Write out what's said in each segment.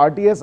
RTS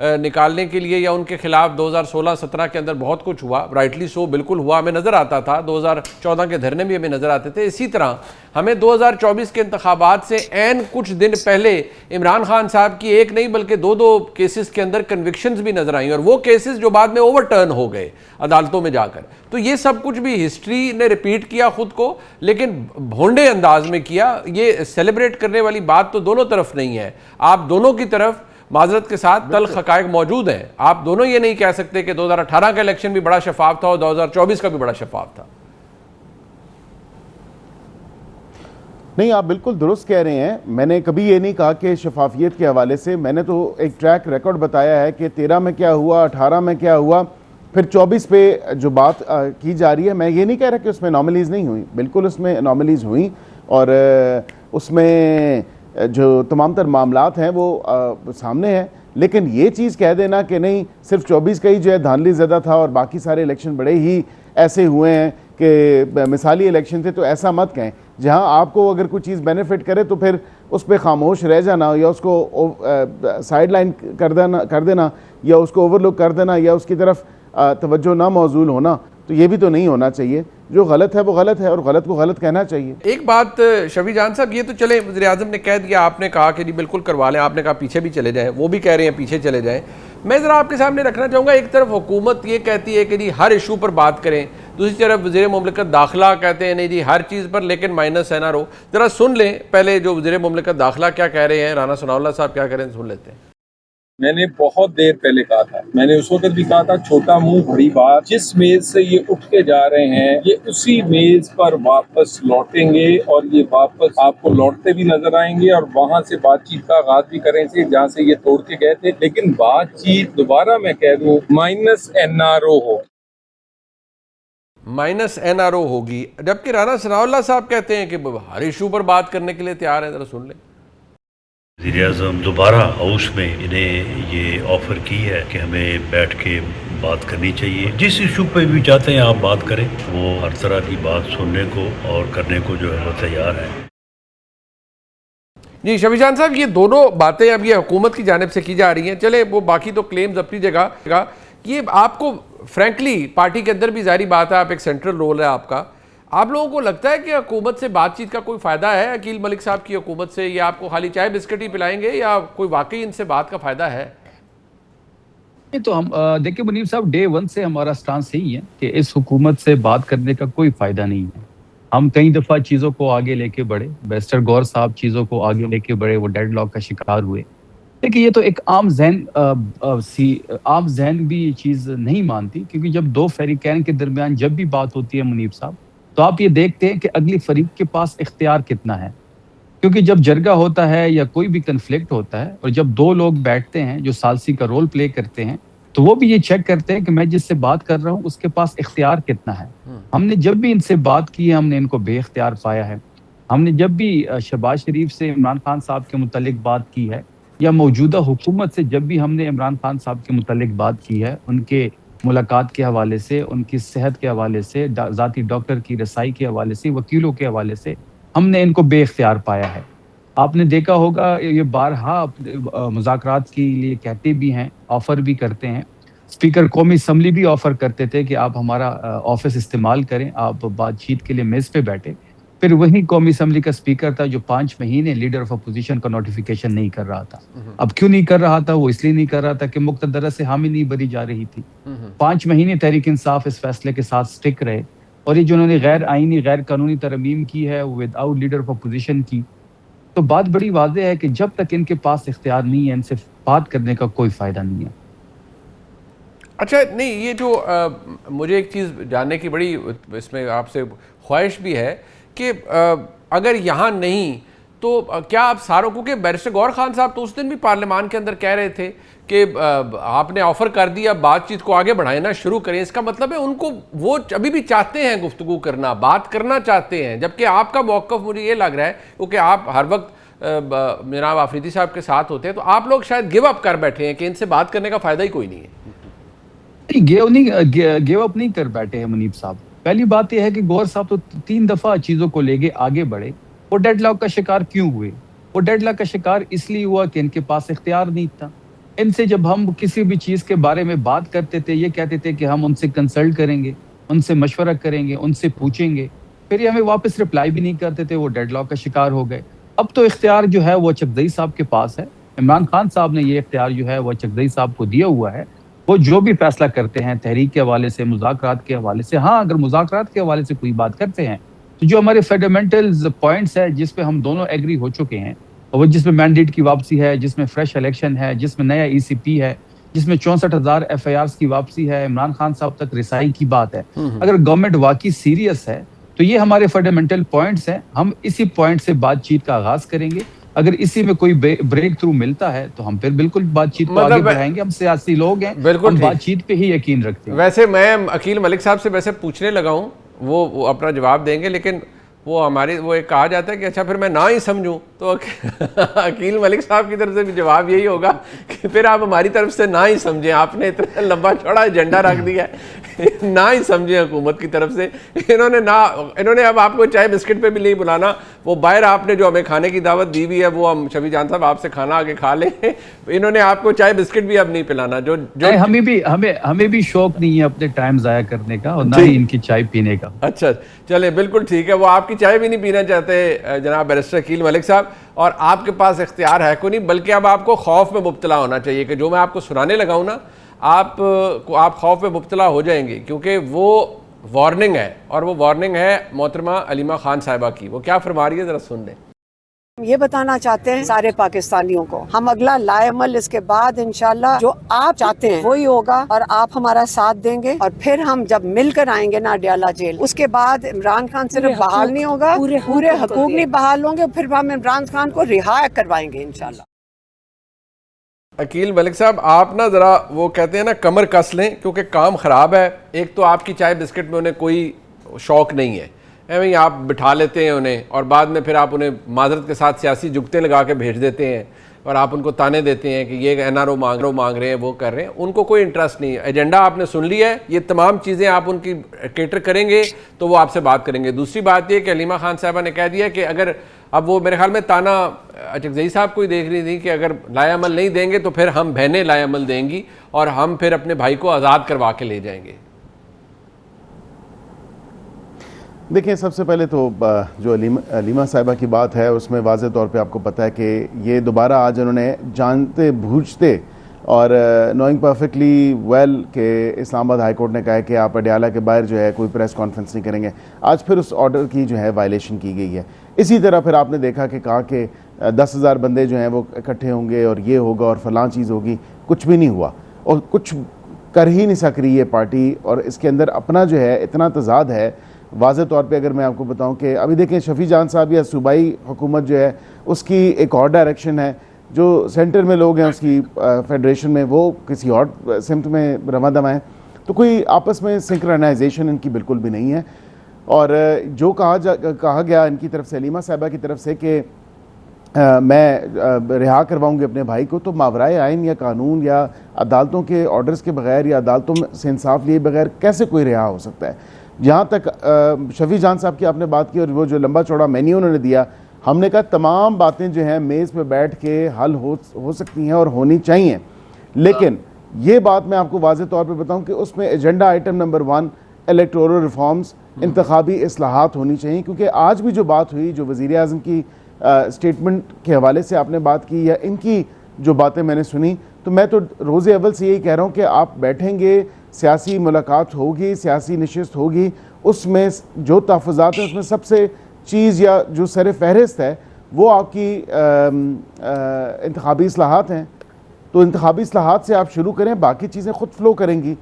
نکالنے کے لیے یا ان کے خلاف 2016-17 کے اندر بہت کچھ ہوا, رائٹلی سو بالکل ہوا, ہمیں نظر آتا تھا, 2014 کے دھرنے بھی ہمیں نظر آتے تھے. اسی طرح ہمیں 2024 کے انتخابات سے عین کچھ دن پہلے عمران خان صاحب کی ایک نہیں بلکہ دو کیسز کے اندر کنوکشنز بھی نظر آئیں, اور وہ کیسز جو بعد میں اوور ٹرن ہو گئے عدالتوں میں جا کر. تو یہ سب کچھ بھی ہسٹری نے ریپیٹ کیا خود کو, لیکن بھونڈے انداز میں کیا. یہ سیلیبریٹ کرنے والی بات تو دونوں طرف نہیں ہے. آپ دونوں کی طرف معذرت کے ساتھ تلخ حقائق موجود ہیں. آپ دونوں یہ نہیں کہہ سکتے کہ 2018 کا الیکشن بھی بڑا شفاف تھا اور 2024 کا بھی بڑا شفاف تھا. نہیں, آپ بالکل درست کہہ رہے ہیں. میں نے کبھی یہ نہیں کہا کہ شفافیت کے حوالے سے, میں نے تو ایک ٹریک ریکارڈ بتایا ہے کہ 13 میں کیا ہوا, 18 میں کیا ہوا, پھر 24 پہ جو بات کی جا رہی ہے. میں یہ نہیں کہہ رہا کہ اس میں انوملیز نہیں ہوئیں, بالکل اس میں انوملیز ہوئیں, اور اس میں جو تمام تر معاملات ہیں وہ سامنے ہیں. لیکن یہ چیز کہہ دینا کہ نہیں صرف 24 کا ہی جو ہے دھاندلی زدہ تھا اور باقی سارے الیکشن بڑے ہی ایسے ہوئے ہیں کہ مثالی الیکشن تھے, تو ایسا مت کہیں. جہاں آپ کو اگر کوئی چیز بینیفٹ کرے تو پھر اس پہ خاموش رہ جانا یا اس کو سائیڈ لائن کر دینا یا اس کو اوور لک کر دینا یا اس کی طرف توجہ نہ موصول ہونا, تو یہ بھی تو نہیں ہونا چاہیے. جو غلط ہے وہ غلط ہے اور غلط کو غلط کہنا چاہیے. ایک بات شفیع جان صاحب, یہ تو چلے وزیر اعظم نے کہہ دیا, آپ نے کہا کہ جی بالکل کروا لیں, آپ نے کہا پیچھے بھی چلے جائیں, وہ بھی کہہ رہے ہیں پیچھے چلے جائیں. میں ذرا آپ کے سامنے رکھنا چاہوں گا, ایک طرف حکومت یہ کہتی ہے کہ جی ہر ایشو پر بات کریں, دوسری طرف وزیر مملکت داخلہ کہتے ہیں نہیں جی ہر چیز پر لیکن مائنس NRO. ذرا سن لیں پہلے جو وزیر مملکت داخلہ کیا کہہ رہے ہیں, رانا ثناء اللہ صاحب کیا کہہ رہے ہیں, سن لیتے ہیں. میں نے بہت دیر پہلے کہا تھا, میں نے اس وقت بھی کہا تھا چھوٹا منہ بڑی بات. جس میز سے یہ اٹھ کے جا رہے ہیں یہ اسی میز پر واپس لوٹیں گے اور یہ واپس آپ کو لوٹتے بھی نظر آئیں گے, اور وہاں سے بات چیت کا آغاز بھی کریں گے جہاں سے یہ توڑ کے گئے تھے. لیکن بات چیت دوبارہ میں کہہ دوں مائنس NRO ہو, مائنس NRO ہوگی, جبکہ رانا ثناء اللہ صاحب کہتے ہیں کہ ہر ایشو پر بات کرنے کے لیے تیار ہیں. ذرا سن لیں. وزیر اعظم دوبارہ ہاؤس میں انہیں یہ آفر کی ہے کہ ہمیں بیٹھ کے بات کرنی چاہیے, جس ایشو پہ بھی چاہتے ہیں آپ بات کریں, وہ ہر طرح کی بات سننے کو اور کرنے کو جو ہے وہ تیار ہے. جی شفیع جان صاحب, یہ دونوں باتیں اب یہ حکومت کی جانب سے کی جا رہی ہیں. چلے وہ باقی تو کلیمز اپنی جگہ, یہ آپ کو فرینکلی پارٹی کے اندر بھی ظاہری بات ہے, آپ ایک سینٹرل رول ہے آپ کا, آپ لوگوں کو لگتا ہے کہ حکومت سے بات چیت کا کوئی فائدہ ہے, عقیل ملک صاحب کی حکومت سے, یا آپ کو خالی چائے بسکٹ ہی پلائیں گے, یا کوئی واقعی ان سے بات کا فائدہ ہے؟ تو ہم دیکھیں منیب صاحب, ڈے 1 سے ہمارا سٹانس یہی ہے کہ اس حکومت سے بات کرنے کا کوئی فائدہ نہیں ہے. ہم کئی دفعہ چیزوں کو آگے لے کے بڑھے, بیرسٹر غور صاحب چیزوں کو آگے لے کے بڑھے, وہ ڈیڈ لاک کا شکار ہوئے. لیکن یہ تو ایک عام ذہن بھی یہ چیز نہیں مانتی, کیونکہ جب دو فریقین کے درمیان جب بھی بات ہوتی ہے منیب صاحب, تو آپ یہ دیکھتے ہیں کہ اگلی فریق کے پاس اختیار کتنا ہے. کیونکہ جب جرگہ ہوتا ہے یا کوئی بھی کنفلکٹ ہوتا ہے اور جب دو لوگ بیٹھتے ہیں جو ثالثی کا رول پلے کرتے ہیں, تو وہ بھی یہ چیک کرتے ہیں کہ میں جس سے بات کر رہا ہوں اس کے پاس اختیار کتنا ہے. ہم نے جب بھی ان سے بات کی ہے ہم نے ان کو بے اختیار پایا ہے. ہم نے جب بھی شہباز شریف سے عمران خان صاحب کے متعلق بات کی ہے, یا موجودہ حکومت سے جب بھی ہم نے عمران خان صاحب کے متعلق بات کی ہے, ان کے ملاقات کے حوالے سے, ان کی صحت کے حوالے سے, ذاتی ڈاکٹر کی رسائی کے حوالے سے, وکیلوں کے حوالے سے, ہم نے ان کو بے اختیار پایا ہے. آپ نے دیکھا ہوگا یہ بارہا مذاکرات کے لیے کہتے بھی ہیں, آفر بھی کرتے ہیں. اسپیکر قومی اسمبلی بھی آفر کرتے تھے کہ آپ ہمارا آفس استعمال کریں, آپ بات چیت کے لیے میز پہ بیٹھے. پھر وہی قومی اسمبلی کا اسپیکر تھا جو 5 مہینے لیڈر آف اپوزیشن کا نوٹیفیکیشن نہیں کر رہا تھا. اب کیوں نہیں کر رہا تھا؟ وہ اس لیے نہیں کر رہا تھا کہ مقتدرہ سے حامی نہیں بری جا رہی تھی. 5 مہینے تحریک انصاف اس فیصلے کے ساتھ سٹک رہے, اور یہ جو انہوں نے غیر آئینی غیر قانونی ترمیم کی ہے with out leader of opposition کی, تو بات بڑی واضح ہے کہ جب تک ان کے پاس اختیار نہیں ہے ان سے بات کرنے کا کوئی فائدہ نہیں ہے. اچھا نہیں, یہ جو مجھے ایک چیز جاننے کی بڑی اس میں آپ سے خواہش بھی ہے کہ اگر یہاں نہیں تو کیا آپ ساروں کو, کہ بیرسٹر غور خان صاحب تو اس دن بھی پارلیمان کے اندر کہہ رہے تھے کہ آپ نے آفر کر دیا, بات چیت کو آگے بڑھانا شروع کریں, اس کا مطلب ہے ان کو وہ ابھی بھی چاہتے ہیں گفتگو کرنا, بات کرنا چاہتے ہیں, جبکہ آپ کا موقف مجھے یہ لگ رہا ہے کیونکہ آپ ہر وقت جناب آفریدی صاحب کے ساتھ ہوتے ہیں, تو آپ لوگ شاید گیو اپ کر بیٹھے ہیں کہ ان سے بات کرنے کا فائدہ ہی کوئی نہیں ہے. گیو اپ نہیں کر بیٹھے ہیں منیب صاحب. پہلی بات یہ ہے کہ غور صاحب تو 3 دفعہ چیزوں کو لے کے آگے بڑھے. وہ ڈیڈ لاک کا شکار کیوں ہوئے؟ وہ ڈیڈ لاک کا شکار اس لیے ہوا کہ ان کے پاس اختیار نہیں تھا. ان سے جب ہم کسی بھی چیز کے بارے میں بات کرتے تھے یہ کہتے تھے کہ ہم ان سے کنسلٹ کریں گے، ان سے مشورہ کریں گے، ان سے پوچھیں گے، پھر یہ ہمیں واپس رپلائی بھی نہیں کرتے تھے، وہ ڈیڈ لاک کا شکار ہو گئے۔ اب تو اختیار جو ہے وہ چکدئی صاحب کے پاس ہے، عمران خان صاحب نے یہ اختیار جو ہے وہ چکدئی صاحب کو دیا ہوا ہے، وہ جو بھی فیصلہ کرتے ہیں تحریک کے حوالے سے، مذاکرات کے حوالے سے، ہاں اگر مذاکرات کے حوالے سے کوئی بات کرتے ہیں تو جو ہمارے فنڈامنٹلز پوائنٹس ہے جس پہ ہم دونوں ایگری ہو چکے ہیں، وہ جس میں مینڈیٹ کی واپسی ہے، جس میں فریش الیکشن ہے، جس میں نیا ای سی پی ہے، جس میں 64,000 ایف آئی آرز کی واپسی ہے، عمران خان صاحب تک رسائی کی بات ہے، اگر گورنمنٹ واقعی سیریس ہے تو یہ ہمارے فنڈامنٹل پوائنٹس ہیں، ہم اسی پوائنٹ سے بات چیت کا آغاز کریں گے۔ اگر اسی میں کوئی بریک تھرو ملتا ہے تو ہم پھر بالکل بات چیت کو آگے بڑھائیں گے، ہم سیاسی لوگ ہیں، ہم بات چیت پہ ہی یقین رکھتے ہیں۔ ویسے میں عقیل ملک صاحب سے ویسے پوچھنے لگا ہوں، وہ اپنا جواب دیں گے، لیکن وہ ایک کہا جاتا ہے کہ اچھا پھر میں نہ ہی سمجھوں، تو عقیل ملک صاحب کی طرف سے بھی جواب یہی ہوگا کہ پھر آپ ہماری طرف سے نہ ہی سمجھیں، آپ نے اتنا لمبا چوڑا ایجنڈا رکھ دیا ہے، نہ ہی سمجھیں حکومت کی طرف سے۔ انہوں نے اب آپ کو چائے بسکٹ پہ بھی نہیں بلانا، وہ باہر آپ نے جو ہمیں کھانے کی دعوت دی ہوئی ہے وہ ہم شفیع جان صاحب آپ سے کھانا آگے کھا لیں، انہوں نے آپ کو چائے بسکٹ بھی اب نہیں پلانا۔ جو ہمیں بھی شوق نہیں ہے اپنے ٹائم ضائع کرنے کا اور نہ ہی ان کی چائے پینے کا۔ اچھا چلیں بالکل ٹھیک ہے، وہ آپ کی چائے بھی نہیں پینا چاہتے جناب بیرسٹر عقیل ملک صاحب، اور آپ کے پاس اختیار ہے کو نہیں، بلکہ اب آپ کو خوف میں مبتلا ہونا چاہیے کہ جو میں آپ کو سنانے لگا ہوں نا، آپ خوف میں مبتلا ہو جائیں گے، کیونکہ وہ وارننگ ہے، اور وہ وارننگ ہے محترمہ علیمہ خان صاحبہ کی۔ وہ کیا فرما رہی ہے ذرا سن لیں۔ یہ بتانا چاہتے ہیں سارے پاکستانیوں کو، ہم اگلا لائے عمل اس کے بعد انشاءاللہ جو آپ چاہتے ہیں وہی ہوگا، اور آپ ہمارا ساتھ دیں گے، اور پھر ہم جب مل کر آئیں گے نا اڈیالہ جیل، اس کے بعد عمران خان صرف بحال نہیں ہوگا، پورے حقوق نہیں بحال ہوں گے، پھر ہم عمران خان کو رہا کروائیں گے انشاءاللہ۔ عقیل ملک صاحب آپ نا ذرا وہ کہتے ہیں نا کمر کس لیں، کیونکہ کام خراب ہے۔ ایک تو آپ کی چائے بسکٹ میں انہیں کوئی شوق نہیں ہے، ایویں آپ بٹھا لیتے ہیں انہیں، اور بعد میں پھر آپ انہیں معذرت کے ساتھ سیاسی جگتیں لگا کے بھیج دیتے ہیں، اور آپ ان کو تانے دیتے ہیں کہ یہ این آر او مانگ رہے ہیں، وہ کر رہے ہیں۔ ان کو کوئی انٹرسٹ نہیں ہے، ایجنڈا آپ نے سن لیا ہے، یہ تمام چیزیں آپ ان کی کیٹر کریں گے تو وہ آپ سے بات کریں گے۔ دوسری بات یہ کہ علیمہ خان صاحبہ نے کہہ دیا کہ اگر اب وہ میرے خیال میں تانا چکدئی صاحب کو ہی دیکھ رہی تھی کہ اگر لائے عمل نہیں دیں گے تو پھر ہم بہنیں لائے عمل دیں گی اور ہم پھر اپنے بھائی کو آزاد کروا کے لے جائیں گے۔ دیکھیں سب سے پہلے تو جو علیمہ صاحبہ کی بات ہے اس میں واضح طور پہ آپ کو پتہ ہے کہ یہ دوبارہ آج انہوں نے جانتے بوجھتے اور نوئنگ پرفیکٹلی ویل کہ اسلام آباد ہائی کورٹ نے کہا ہے کہ آپ اڈیالہ کے باہر جو ہے کوئی پریس کانفرنس نہیں کریں گے، آج پھر اس آرڈر کی جو ہے وائلیشن کی گئی ہے۔ اسی طرح پھر آپ نے دیکھا کہ کہا کہ 10,000 بندے جو ہیں وہ اکٹھے ہوں گے اور یہ ہوگا اور فلاں چیز ہوگی، کچھ بھی نہیں ہوا اور کچھ کر ہی نہیں سک رہی یہ پارٹی، اور اس کے اندر اپنا جو ہے اتنا تضاد ہے۔ واضح طور پہ اگر میں آپ کو بتاؤں کہ ابھی دیکھیں شفیع جان صاحب یا صوبائی حکومت جو ہے اس کی ایک اور ڈائریکشن ہے، جو سینٹر میں لوگ ہیں اس کی فیڈریشن میں وہ کسی اور سمت میں رواں دواں ہیں، تو کوئی آپس میں سنکرنائزیشن ان کی بالکل بھی نہیں ہے۔ اور جو کہا گیا ان کی طرف سے علیمہ صاحبہ کی طرف سے کہ میں رہا کرواؤں گی اپنے بھائی کو، تو ماورائے آئین یا قانون یا عدالتوں کے آرڈرز کے بغیر یا عدالتوں سے انصاف لیے بغیر کیسے کوئی رہا ہو سکتا ہے؟ جہاں تک شفیع جان صاحب کی آپ نے بات کی اور وہ جو لمبا چوڑا مینیو انہوں نے دیا، ہم نے کہا تمام باتیں جو ہیں میز پہ بیٹھ کے حل ہو سکتی ہیں اور ہونی چاہیے، لیکن یہ بات میں آپ کو واضح طور پہ بتاؤں کہ اس میں agenda item number 1 electoral reforms, انتخابی اصلاحات ہونی چاہیے، کیونکہ آج بھی جو بات ہوئی، جو وزیر اعظم کی اسٹیٹمنٹ کے حوالے سے آپ نے بات کی یا ان کی جو باتیں میں نے سنی، تو میں تو روز اول سے یہی کہہ رہا ہوں کہ آپ بیٹھیں گے، سیاسی ملاقات ہوگی، سیاسی نشست ہوگی، اس میں جو تحفظات ہیں اس میں سب سے چیز یا جو سر فہرست ہے وہ آپ کی انتخابی اصلاحات ہیں۔ تو انتخابی اصلاحات سے آپ شروع کریں، باقی چیزیں خود فلو کریں گی۔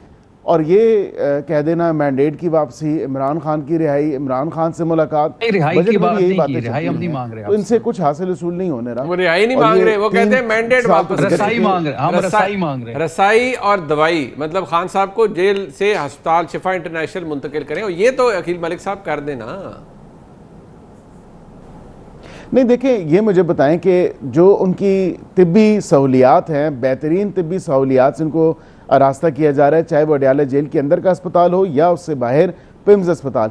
اور یہ کہہ دینا مینڈیٹ کی واپسی، عمران خان کی رہائی، عمران خان سے ملاقات، رہائی کی بات نہیں کی، رہائی ہم نہیں مانگ رہے، تو ان سے کچھ حاصل حصول نہیں ہونے رہا۔ وہ رہائی نہیں مانگ رہے، وہ کہتے ہیں مینڈیٹ واپس، رسائی مانگ رہے، ہم رسائی مانگ رہے ہیں، رسائی اور دوائی، مطلب خان صاحب کو جیل سے ہسپتال شفا انٹرنیشنل منتقل کریں، اور یہ تو عقیل ملک صاحب کر دیں نا۔ نہیں دیکھیں، یہ مجھے بتائیں کہ جو ان کی طبی سہولیات ہیں، بہترین طبی سہولیات سے ان کو آراستہ کیا جا رہا ہے، چاہے وہ اڈیالہ جیل کے اندر کا اسپتال ہو یا اس سے باہر پمز اسپتال،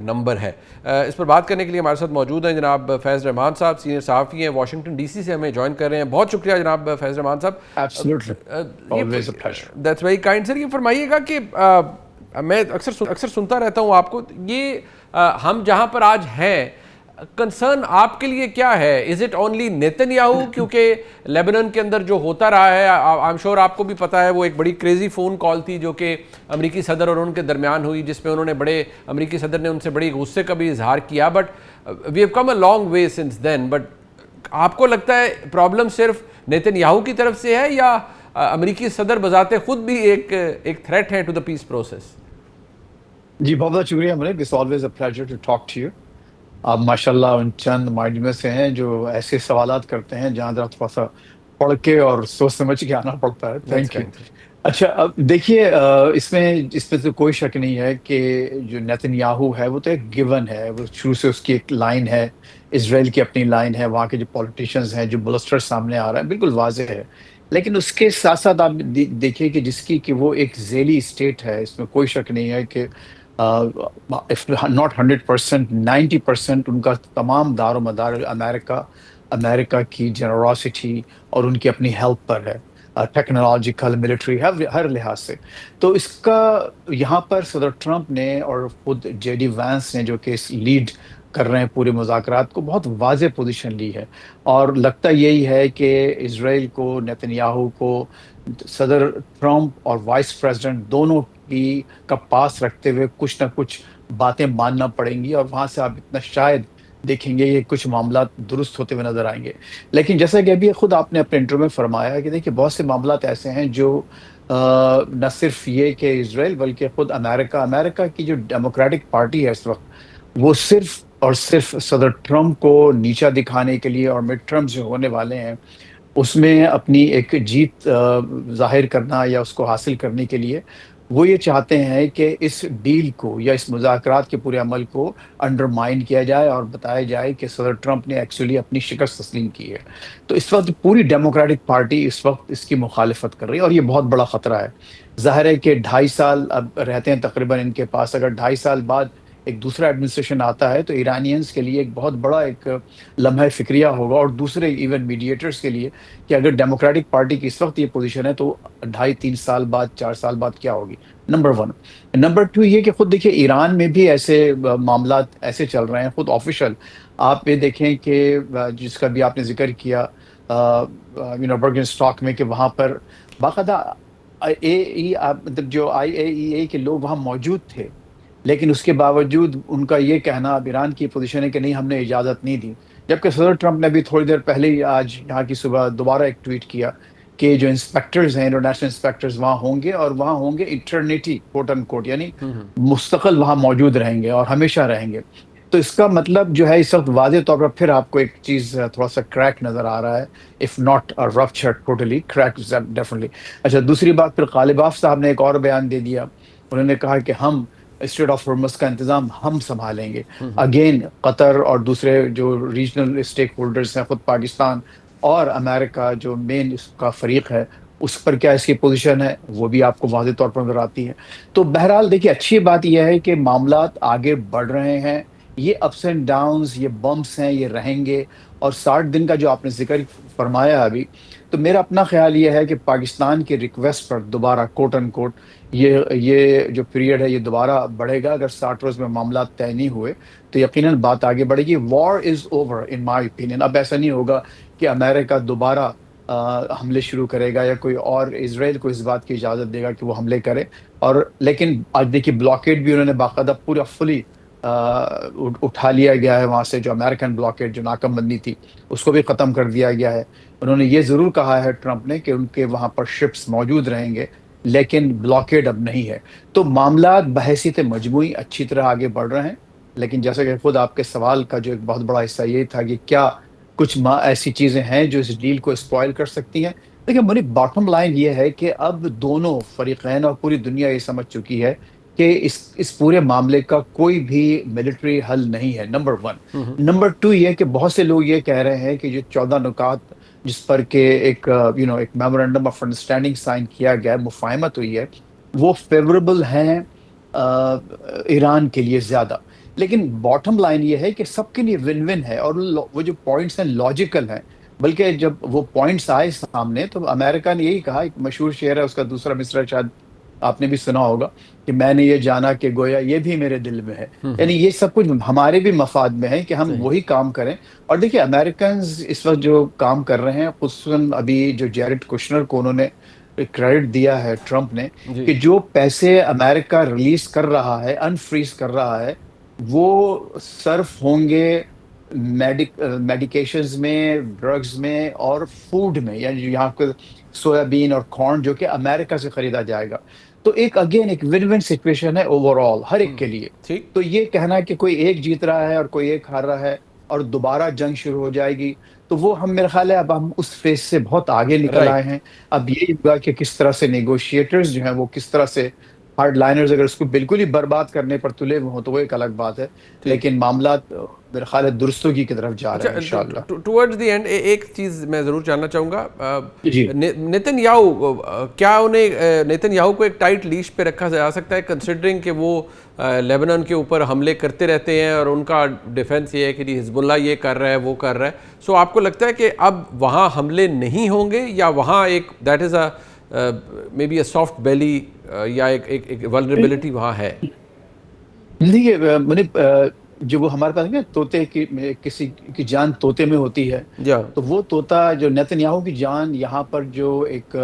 نمبر ہے. اس پر بات کرنے کے لیے ہمارے ساتھ موجود ہیں جناب فیض رحمان صاحب, سینئر صحافی ہیں, واشنگٹن ڈی سی سے ہمیں جوائن کر رہے ہیں. بہت شکریہ جناب فیض رحمان صاحب. دیٹس ویری کائنڈ سر. یہ فرمائیے گا کہ میں اکثر سنتا رہتا ہوں آپ کو, یہ ہم جہاں پر آج ہیں, کنسرن آپ کے لیے کیا ہے؟ Is it only Nitin Yahoo? کیونکہ لیبنان کے اندر جو ہوتا رہا ہے, آئی ایم شور آپ کو بھی پتا ہے, وہ ایک بڑی کریزی فون کال تھی جو کہ امریکی صدر اور ان کے درمیان ہوئی, جس میں انہوں نے امریکی صدر نے ان سے بڑی غصے کا بھی اظہار کیا. But we have come a long way since then. But آپ کو لگتا ہے پرابلم صرف نیتن یاہو کی طرف سے ہے, یا امریکی صدر بذات خود بھی ایک تھریٹ ہے ٹو دا پیس پروسیس؟ جی بہت بہت شکریہ Munib. It's always a pleasure to talk to you. آپ ماشاءاللہ ان چند مائنڈ میں سے ہیں جو ایسے سوالات کرتے ہیں جہاں ذرا تھوڑا سا پڑھ کے اور سوچ سمجھ کے آنا پڑتا ہے. Thank you. اچھا اب دیکھیے, اس میں تو کوئی شک نہیں ہے کہ جو نیتن یاہو ہے وہ تو ایک گیون ہے. وہ شروع سے اس کی ایک لائن ہے, اسرائیل کی اپنی لائن ہے, وہاں کے جو پولیٹیشینز ہیں, جو بلسٹر سامنے آ رہا ہے, بالکل واضح ہے. لیکن اس کے ساتھ ساتھ آپ دیکھیے کہ جس کی کہ وہ ایک ذیلی اسٹیٹ ہے, اس میں کوئی شک نہیں ہے کہ ناٹ 100%, 90% ان کا تمام دار و مدار امریکہ کی جنراسٹی اور ان کی اپنی ہیلپ پر ہے, ٹیکنالوجیکل, ملٹری, ہر لحاظ سے. تو اس کا یہاں پر صدر ٹرمپ نے اور خود جے ڈی وینس نے جو کہ لیڈ کر رہے ہیں پورے مذاکرات کو, بہت واضح پوزیشن لی ہے. اور لگتا یہی ہے کہ اسرائیل کو, نیتن یاہو کو, صدر ٹرمپ اور وائس پریزیڈنٹ دونوں کا پاس رکھتے ہوئے کچھ نہ کچھ باتیں ماننا پڑیں گی, اور وہاں سے آپ اتنا شاید دیکھیں گے یہ کچھ معاملات درست ہوتے ہوئے نظر آئیں گے. لیکن جیسا کہ ابھی خود آپ نے اپنے انٹرویو میں فرمایا کہ دیکھیے بہت سے معاملات ایسے ہیں جو نہ صرف یہ کہ اسرائیل بلکہ خود امریکہ کی جو ڈیموکریٹک پارٹی ہے اس وقت, وہ صرف اور صرف صدر ٹرمپ کو نیچا دکھانے کے لیے اور مڈ ٹرمز جو ہونے والے ہیں اس میں اپنی ایک جیت ظاہر کرنا یا اس کو حاصل کرنے کے لیے وہ یہ چاہتے ہیں کہ اس ڈیل کو یا اس مذاکرات کے پورے عمل کو انڈرمائن کیا جائے اور بتایا جائے کہ صدر ٹرمپ نے ایکچولی اپنی شکست تسلیم کی ہے. تو اس وقت پوری ڈیموکریٹک پارٹی اس وقت اس کی مخالفت کر رہی ہے, اور یہ بہت بڑا خطرہ ہے. ظاہر ہے کہ 2.5 سال اب رہتے ہیں تقریباً ان کے پاس. اگر 2.5 سال بعد ایک دوسرا ایڈمنسٹریشن آتا ہے تو ایرانینز کے لیے ایک بہت بڑا ایک لمحہ فکریہ ہوگا, اور دوسرے ایون میڈیٹرز کے لیے کہ اگر ڈیموکریٹک پارٹی کی اس وقت یہ پوزیشن ہے تو 2.5-3 سال بعد, 4 سال بعد کیا ہوگی. نمبر 1. نمبر 2 یہ کہ خود دیکھیں ایران میں بھی ایسے معاملات ایسے چل رہے ہیں, خود آفیشل آپ یہ دیکھیں کہ جس کا بھی آپ نے ذکر کیا برگن اسٹاک میں, کہ وہاں پر باقاعدہ مطلب جو IAEA کے لوگ وہاں موجود تھے, لیکن اس کے باوجود ان کا یہ کہنا اب ایران کی پوزیشن ہے کہ نہیں ہم نے اجازت نہیں دی. جبکہ صدر ٹرمپ نے بھی تھوڑی دیر پہلے ہی آج یہاں کی صبح دوبارہ ایک ٹویٹ کیا کہ جو انسپیکٹرز ہیں, انٹرنیشنل انسپیکٹرز وہاں ہوں گے, اور وہاں ہوں گے انٹرنیٹی کوٹ ان کوٹ, یعنی مستقل وہاں موجود رہیں گے اور ہمیشہ رہیں گے. تو اس کا مطلب جو ہے اس وقت واضح طور پر پھر آپ کو ایک چیز تھوڑا سا کریک نظر آ رہا ہے, if not rupture totally crack definitely. اچھا دوسری بات, پھر غالباف صاحب نے ایک اور بیان دے دیا, انہوں نے کہا کہ ہم اسٹریٹ آف ہارمز کا انتظام ہم سنبھالیں گے. اگین قطر اور دوسرے جو ریجنل اسٹیک ہولڈرز ہیں, خود پاکستان اور امریکہ جو مین اس کا فریق ہے, اس پر کیا اس کی پوزیشن ہے وہ بھی آپ کو واضح طور پر نظر آتی ہے. تو بہرحال دیکھیے اچھی بات یہ ہے کہ معاملات آگے بڑھ رہے ہیں. یہ اپس اینڈ ڈاؤنز, یہ بمپس ہیں, یہ رہیں گے. اور 60 دن کا جو آپ نے ذکر فرمایا ابھی, تو میرا اپنا خیال یہ ہے کہ پاکستان کی ریکویسٹ پر دوبارہ کوٹ ان کوٹ یہ جو پیریڈ ہے یہ دوبارہ بڑھے گا. اگر 60 روز میں معاملات طے نہیں ہوئے تو یقیناً بات آگے بڑھے گی. وار از اوور ان مائی اوپینین. اب ایسا نہیں ہوگا کہ امریکہ دوبارہ حملے شروع کرے گا یا کوئی اور اسرائیل کو اس بات کی اجازت دے گا کہ وہ حملے کرے. اور لیکن آج دیکھیے بلاکیڈ بھی انہوں نے باقاعدہ پورا فلی اٹھا لیا گیا ہے وہاں سے. جو امریکن بلاکیڈ جو ناکم بندی تھی اس کو بھی ختم کر دیا گیا ہے. انہوں نے یہ ضرور کہا ہے ٹرمپ نے کہ ان کے وہاں پر شپس موجود رہیں گے, لیکن بلاکیڈ اب نہیں ہے. تو معاملات بحیثیت مجموعی اچھی طرح آگے بڑھ رہے ہیں. لیکن جیسا کہ خود آپ کے سوال کا جو ایک بہت بڑا حصہ یہ تھا کہ کیا کچھ ایسی چیزیں ہیں جو اس ڈیل کو اسپوائل کر سکتی ہیں. دیکھیں منی باٹم لائن یہ ہے کہ اب دونوں فریقین اور پوری دنیا یہ سمجھ چکی ہے کہ اس پورے معاملے کا کوئی بھی ملٹری حل نہیں ہے. نمبر 1. نمبر 2 یہ کہ بہت سے لوگ یہ کہہ رہے ہیں کہ جو 14 نکات جس پر کہ ایک میمورنڈم آف انڈرسٹینڈنگ سائن کیا گیا ہے, مفاہمت ہوئی ہے, وہ فیوریبل ہیں ایران کے لیے زیادہ. لیکن باٹم لائن یہ ہے کہ سب کے لیے ون ون ہے، اور وہ جو پوائنٹس ہیں لاجیکل ہیں، بلکہ جب وہ پوائنٹس آئے سامنے تو امریکہ نے یہی کہا، ایک مشہور شعر ہے، اس کا دوسرا مصرع شاید آپ نے بھی سنا ہوگا کہ میں نے یہ جانا کہ گویا یہ بھی میرے دل میں ہے، یعنی یہ سب کچھ ہمارے بھی مفاد میں ہے کہ ہم وہی کام کریں۔ اور دیکھیے امریکنز اس وقت جو کام کر رہے ہیں، خصوصاً ابھی جو جیرڈ کشنر کو انہوں نے کریڈٹ دیا ہے ٹرمپ نے، کہ جو پیسے امریکہ ریلیز کر رہا ہے، انفریز کر رہا ہے، وہ صرف ہوں گے میڈیکیشنز میں، ڈرگز میں اور فوڈ میں، یعنی یہاں کو سویابین اور کارن جو کہ امریکہ سے خریدا جائے گا۔ تو ایک اگین ایک ون ون سچویشن ہے اوور آل ہر ایک کے لیے۔ ٹھیک، تو یہ کہنا کہ کوئی ایک جیت رہا ہے اور کوئی ایک ہار رہا ہے اور دوبارہ جنگ شروع ہو جائے گی، تو وہ ہم میرا خیال ہے اب ہم اس فیز سے بہت آگے نکل آئے ہیں۔ اب یہی ہوگا کہ کس طرح سے نیگوشیٹرز جو ہیں وہ کس طرح سے، ہارڈ لائنرز اگر اس کو بالکل ہی برباد کرنے پر تلے ہوئے ہوں تو وہ ایک الگ بات ہے، لیکن معاملات میرا خیال ہے درستگی کی طرف جا رہے ہیں انشاءاللہ۔ ٹورڈز دی اینڈ ایک چیز میں ضرور جاننا چاہوں گا، جی نیتن یاہو، کیا انہیں نیتن یاہو کو ایک ٹائٹ لیش پہ رکھا جا سکتا ہے، کنسیڈرنگ کہ وہ لیبنان کے اوپر حملے کرتے رہتے ہیں اور ان کا ڈیفنس یہ ہے کہ حزب اللہ یہ کر رہا ہے وہ کر رہا ہے، سو آپ کو لگتا ہے کہ اب وہاں حملے نہیں ہوں گے، یا وہاں ایک that is a maybe a soft belly یا ایک ولنریبلٹی وہاں ہے؟ دیکھیے جو وہ ہمارے پاس نا طوطے کی، کسی کی جان طوطے میں ہوتی ہے، تو وہ طوطا جو نیتن یاہو کی جان یہاں پر جو ایک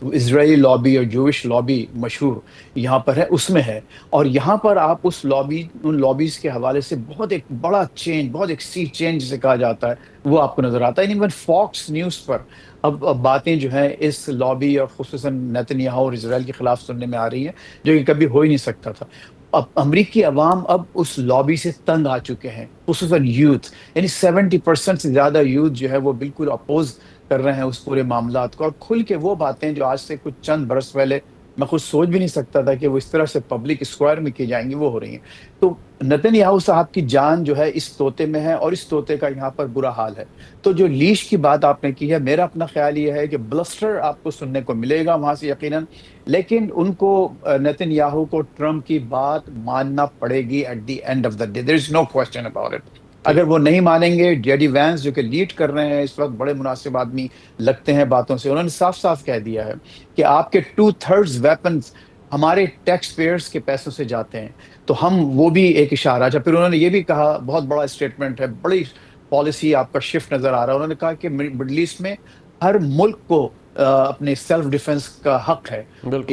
اسرائیلی لابی اور جوش لابی مشہور یہاں پر ہے اس میں ہے، اور یہاں پر آپ اس لابی، ان لابیز کے حوالے سے بہت ایک بڑا چینج، بہت ایک سی چینج جسے کہا جاتا ہے وہ آپ کو نظر آتا ہے۔ ایون فاکس نیوز پر اب باتیں جو ہیں اس لابی اور خصوصاً نیتن یاہو اور اسرائیل کے خلاف سننے میں آ رہی ہیں، جو کہ کبھی ہو ہی نہیں سکتا تھا۔ اب امریکی عوام اب اس لابی سے تنگ آ چکے ہیں، خصوصاً یوتھ، یعنی 70% سے زیادہ یوتھ جو ہے وہ بالکل اپوز کر رہے ہیں اس پورے معاملات کو، اور کھل کے وہ باتیں جو آج سے کچھ چند برس پہلے میں خود سوچ بھی نہیں سکتا تھا کہ وہ اس طرح سے پبلک اسکوائر میں کی جائیں گی، وہ ہو رہی ہیں۔ تو نیتن یاہو صاحب کی جان جو ہے اس طوطے میں ہے، اور اس طوطے کا یہاں پر برا حال ہے۔ تو جو لیش کی بات آپ نے کی ہے، میرا اپنا خیال یہ ہے کہ بلسٹر آپ کو سننے کو ملے گا وہاں سے یقیناً، لیکن ان کو نیتن یاہو کو ٹرمپ کی بات ماننا پڑے گی at the end of the day, there is no question about it. اگر وہ نہیں مانیں گے، جے ڈی وینس جو کہ لیڈ کر رہے ہیں اس وقت، بڑے مناسب آدمی لگتے ہیں باتوں سے، انہوں نے صاف صاف کہہ دیا ہے کہ آپ کے 2/3 ویپنز ہمارے ٹیکس پیئرز کے پیسوں سے جاتے ہیں، تو ہم وہ بھی ایک اشارہ۔ اچھا، پھر انہوں نے یہ بھی کہا، بہت بڑا اسٹیٹمنٹ ہے، بڑی پالیسی آپ کا شفٹ نظر آ رہا ہے، انہوں نے کہا کہ مڈل ایسٹ میں ہر ملک کو اپنے سیلف ڈیفنس کا حق ہے،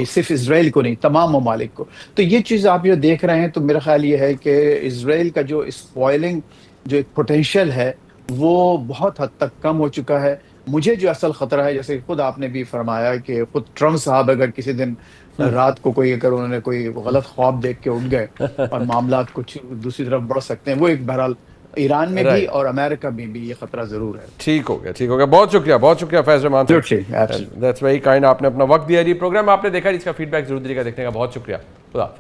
صرف اسرائیل کو نہیں، تمام ممالک کو۔ تو یہ چیز آپ جو دیکھ رہے ہیں، تو میرا خیال یہ ہے کہ اسرائیل کا جو اسپوائلنگ جو ایک پوٹینشیل ہے وہ بہت حد تک کم ہو چکا ہے۔ مجھے جو اصل خطرہ ہے، جیسے خود آپ نے بھی فرمایا کہ خود ٹرمپ صاحب اگر کسی دن رات کو کوئی، اگر انہوں نے کوئی غلط خواب دیکھ کے اٹھ گئے اور معاملات کچھ دوسری طرف بڑھ سکتے ہیں، وہ ایک بہرحال ایران میں بھی اور امریکہ میں بھی یہ خطرہ ضرور ہے۔ ٹھیک ہو گیا، بہت شکریہ فیض رحمان صاحب، دیٹس ویری کائنڈ، آپ نے اپنا وقت دیا جی۔ پروگرام آپ نے دیکھا، اس کا فیڈ بیک ضرور دیجیے گا، دیکھنے کا بہت شکریہ، خدا حافظ۔